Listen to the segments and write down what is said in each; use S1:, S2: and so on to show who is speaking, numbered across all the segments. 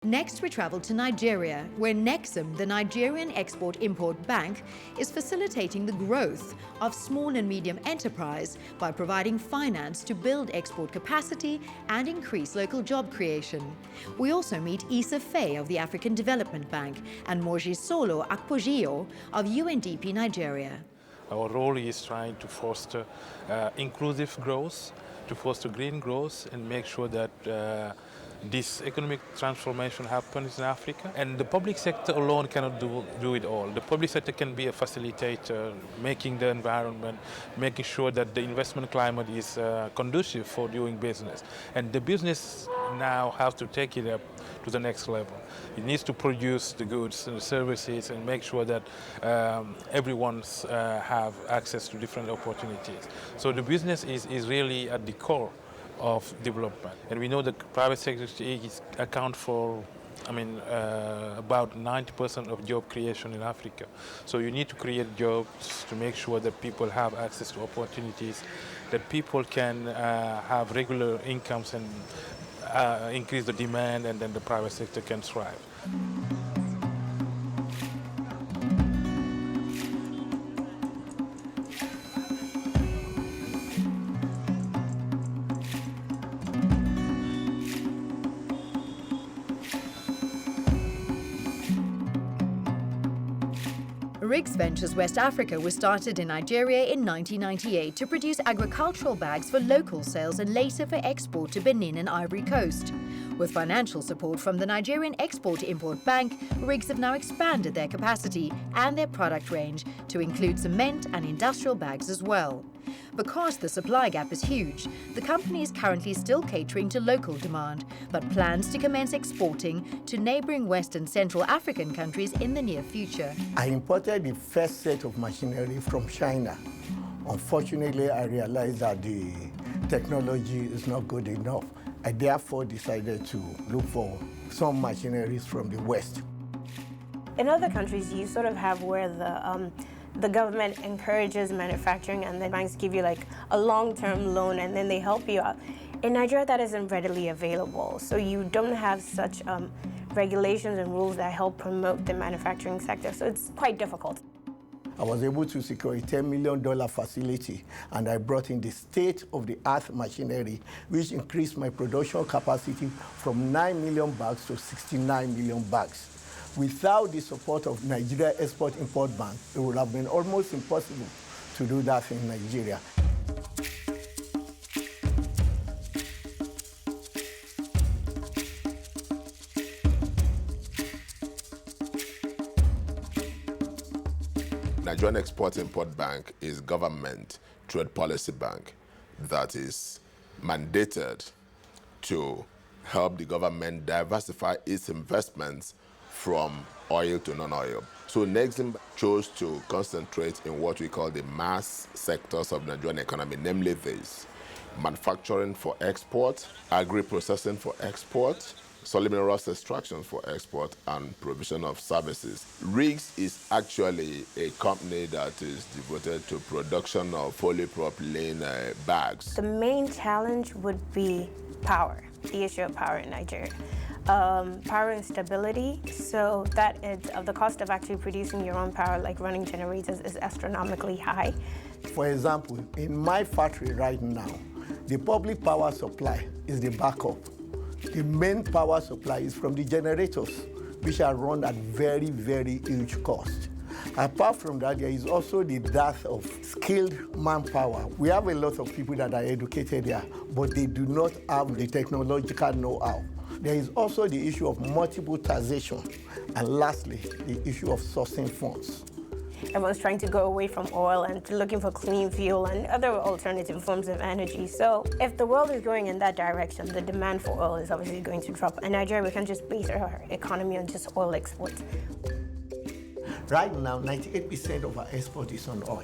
S1: Next, we travel to Nigeria, where NEXIM, the Nigerian Export Import Bank, is facilitating the growth of small and medium enterprise by providing finance to build export capacity and increase local job creation. We also meet Issa Faye of the African Development Bank and Mojisola Akpogio of UNDP Nigeria.
S2: Our role is trying to foster inclusive growth, to foster green growth, and make sure that this economic transformation happens in Africa. And the public sector alone cannot do it all. The public sector can be a facilitator, making the environment, making sure that the investment climate is conducive for doing business. And the business now has to take it up to the next level. It needs to produce the goods and the services and make sure that everyone's have access to different opportunities. So the business is really at the core of development. And we know the private sector account for about 90% of job creation in Africa. So you need to create jobs to make sure that people have access to opportunities, that people can have regular incomes and increase the demand, and then the private sector can thrive.
S1: RIGS Ventures West Africa was started in Nigeria in 1998 to produce agricultural bags for local sales and later for export to Benin and Ivory Coast. With financial support from the Nigerian Export Import Bank, RIGS have now expanded their capacity and their product range to include cement and industrial bags as well. Because the supply gap is huge, the company is currently still catering to local demand, but plans to commence exporting to neighboring West and Central African countries in the near future.
S3: I imported the first set of machinery from China. Unfortunately, I realized that the technology is not good enough. I therefore decided to look for some machineries from the West.
S4: In other countries, you sort of have where the government encourages manufacturing and then banks give you like a long-term loan and then they help you out. In Nigeria, that isn't readily available. So you don't have such regulations and rules that help promote the manufacturing sector. So it's quite difficult.
S3: I was able to secure a $10 million facility, and I brought in the state-of-the-art machinery, which increased my production capacity from 9 million bags to 69 million bags. Without the support of Nigerian Export Import Bank, it would have been almost impossible to do that in Nigeria.
S5: Nigerian Export Import Bank is government trade policy bank that is mandated to help the government diversify its investments from oil to non-oil. So NEXIM chose to concentrate in what we call the mass sectors of the Nigerian economy, namely these: manufacturing for export, agri-processing for export, solid minerals extraction for export, and provision of services. RIGS is actually a company that is devoted to production of polypropylene bags.
S4: The main challenge would be power, the issue of power in Nigeria. Power instability, so that the cost of actually producing your own power, like running generators, is astronomically high.
S3: For example, in my factory right now, the public power supply is the backup. The main power supply is from the generators, which are run at very, very huge cost. Apart from that, there is also the dearth of skilled manpower. We have a lot of people that are educated here, but they do not have the technological know-how. There is also the issue of multiple taxation, and lastly, the issue of sourcing funds.
S4: Everyone's trying to go away from oil and looking for clean fuel and other alternative forms of energy. So if the world is going in that direction, the demand for oil is obviously going to drop. In Nigeria, we can't just base our economy on just oil exports.
S3: Right now, 98% of our export is on oil.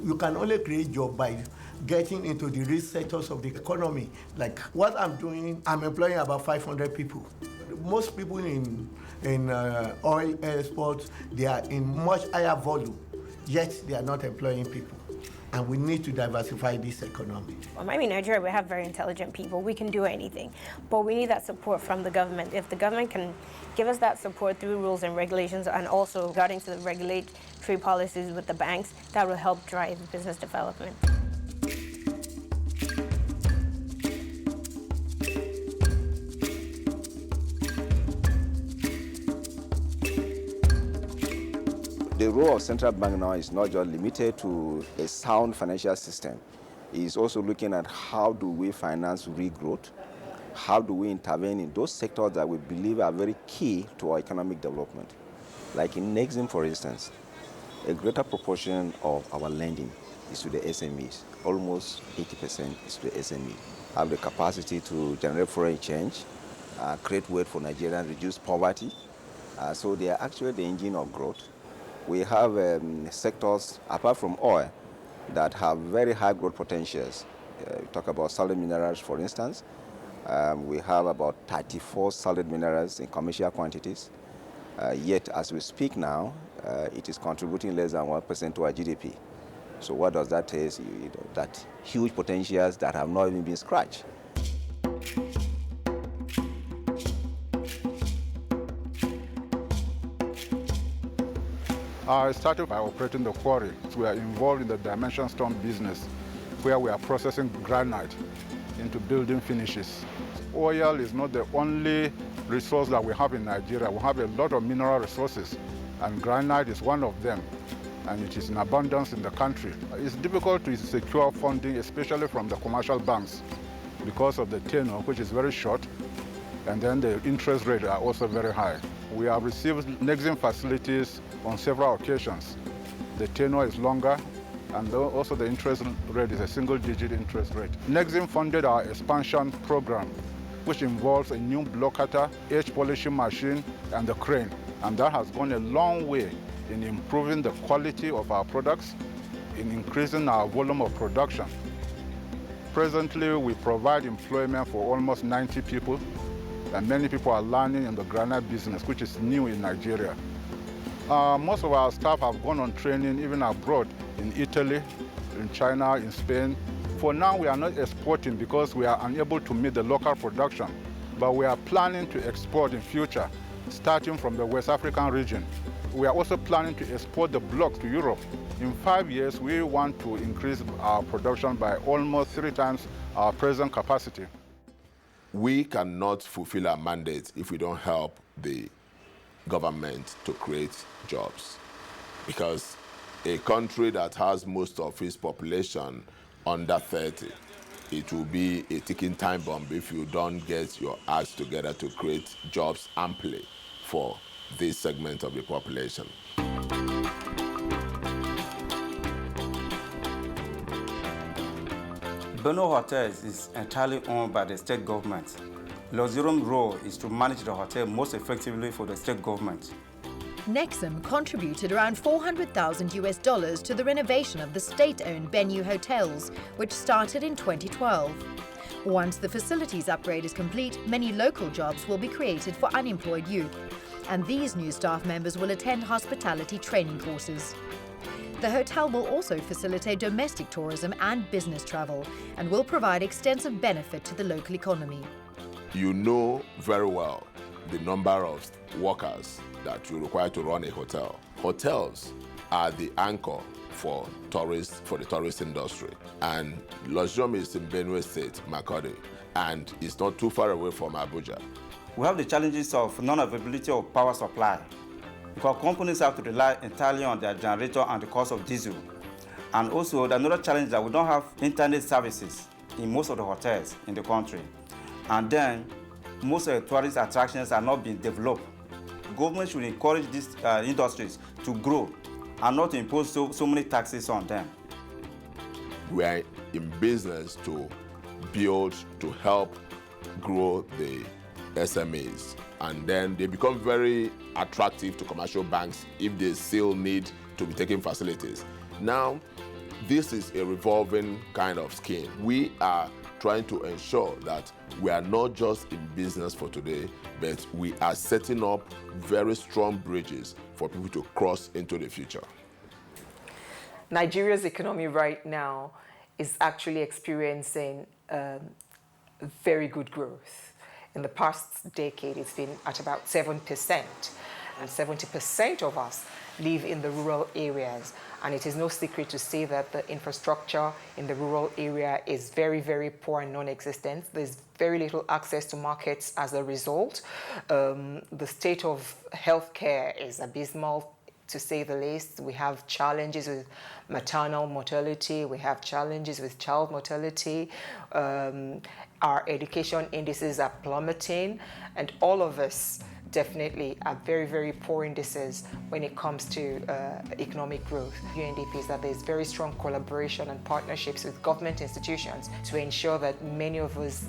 S3: You can only create jobs by getting into the risk sectors of the economy. Like what I'm doing, I'm employing about 500 people. Most people in oil exports, they are in much higher volume, yet they are not employing people. And we need to diversify this economy.
S4: I mean, Nigeria, we have very intelligent people. We can do anything. But we need that support from the government. If the government can give us that support through rules and regulations, and also regarding to the regulatory policies with the banks, that will help drive business development.
S6: The role of central bank now is not just limited to a sound financial system. It's also looking at how do we finance real growth, how do we intervene in those sectors that we believe are very key to our economic development. Like in NEXIM, for instance, a greater proportion of our lending is to the SMEs. Almost 80% is to the SMEs. Have the capacity to generate foreign exchange, create wealth for Nigerians, reduce poverty. So they are actually the engine of growth. We have sectors, apart from oil, that have very high growth potentials. We talk about solid minerals, for instance. We have about 34 solid minerals in commercial quantities. Yet, as we speak now, it is contributing less than 1% to our GDP. So what does that tell us? That huge potentials that have not even been scratched.
S7: I started by operating the quarry. So we are involved in the dimension stone business, where we are processing granite into building finishes. Oil is not the only resource that we have in Nigeria. We have a lot of mineral resources, and granite is one of them, and it is in abundance in the country. It's difficult to secure funding, especially from the commercial banks, because of the tenure, which is very short, and then the interest rates are also very high. We have received NEXIM facilities on several occasions. The tenure is longer, and also the interest rate is a single-digit interest rate. NEXIM funded our expansion program, which involves a new block cutter, edge polishing machine, and the crane. And that has gone a long way in improving the quality of our products, in increasing our volume of production. Presently, we provide employment for almost 90 people, and many people are learning in the granite business, which is new in Nigeria. Most of our staff have gone on training even abroad, in Italy, in China, in Spain. For now, we are not exporting because we are unable to meet the local production, but we are planning to export in future, starting from the West African region. We are also planning to export the blocks to Europe. In 5 years, we want to increase our production by almost 3 times our present capacity.
S5: We cannot fulfill our mandate if we don't help the government to create jobs. Because a country that has most of its population under 30, it will be a ticking time bomb if you don't get your acts together to create jobs amply for this segment of the population.
S8: Bono Hotels is entirely owned by the state government. Luxurium's role is to manage the hotel most effectively for the state government.
S1: NEXIM contributed around $400,000 to the renovation of the state-owned Benue hotels, which started in 2012. Once the facilities upgrade is complete, many local jobs will be created for unemployed youth, and these new staff members will attend hospitality training courses. The hotel will also facilitate domestic tourism and business travel, and will provide extensive benefit to the local economy.
S5: You know very well the number of workers that you require to run a hotel. Hotels are the anchor for tourists, for the tourist industry. And Luxurium is in Benue State, Makurdi, and it's not too far away from Abuja.
S8: We have the challenges of non-availability of power supply, because companies have to rely entirely on their generator and the cost of diesel. And also, another challenge is that we don't have internet services in most of the hotels in the country. And then, most of the tourist attractions are not being developed. Government should encourage these industries to grow and not impose so many taxes on them.
S5: We are in business to build, to help grow the SMEs. And then they become very attractive to commercial banks if they still need to be taking facilities. Now, this is a revolving kind of scheme. We are trying to ensure that we are not just in business for today, but we are setting up very strong bridges for people to cross into the future.
S9: Nigeria's economy right now is actually experiencing very good growth. In the past decade, it's been at about 7%, and 70% of us live in the rural areas. And it is no secret to say that the infrastructure in the rural area is very, very poor and non-existent. There's very little access to markets as a result. The state of healthcare is abysmal, to say the least. We have challenges with maternal mortality. We have challenges with child mortality. Our education indices are plummeting, and all of us definitely are very, very poor indices when it comes to economic growth. UNDP is that there's very strong collaboration and partnerships with government institutions to ensure that many of those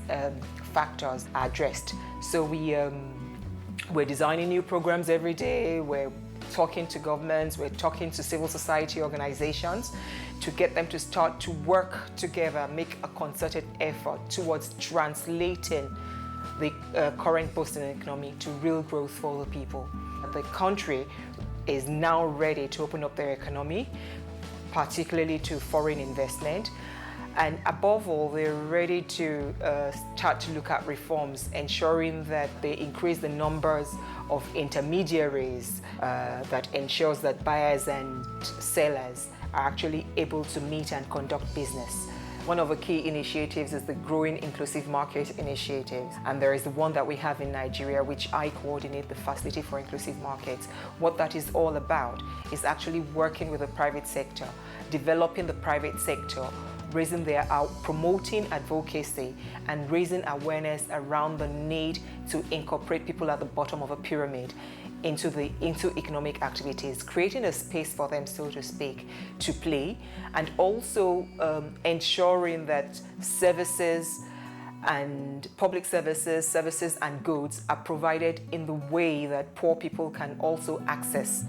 S9: factors are addressed. So we're designing new programs every day. We're talking to governments, we're talking to civil society organizations to get them to start to work together, make a concerted effort towards translating the current boosting economy to real growth for the people. The country is now ready to open up their economy, particularly to foreign investment. And above all, they're ready to start to look at reforms, ensuring that they increase the numbers of intermediaries that ensures that buyers and sellers are actually able to meet and conduct business. One of the key initiatives is the Growing Inclusive Market Initiative, and there is the one that we have in Nigeria, which I coordinate, the Facility for Inclusive Markets. What that is all about is actually working with the private sector, developing the private sector, raising promoting advocacy and raising awareness around the need to incorporate people at the bottom of a pyramid into economic activities, creating a space for them, so to speak, to play, and also ensuring that services and public services and goods are provided in the way that poor people can also access.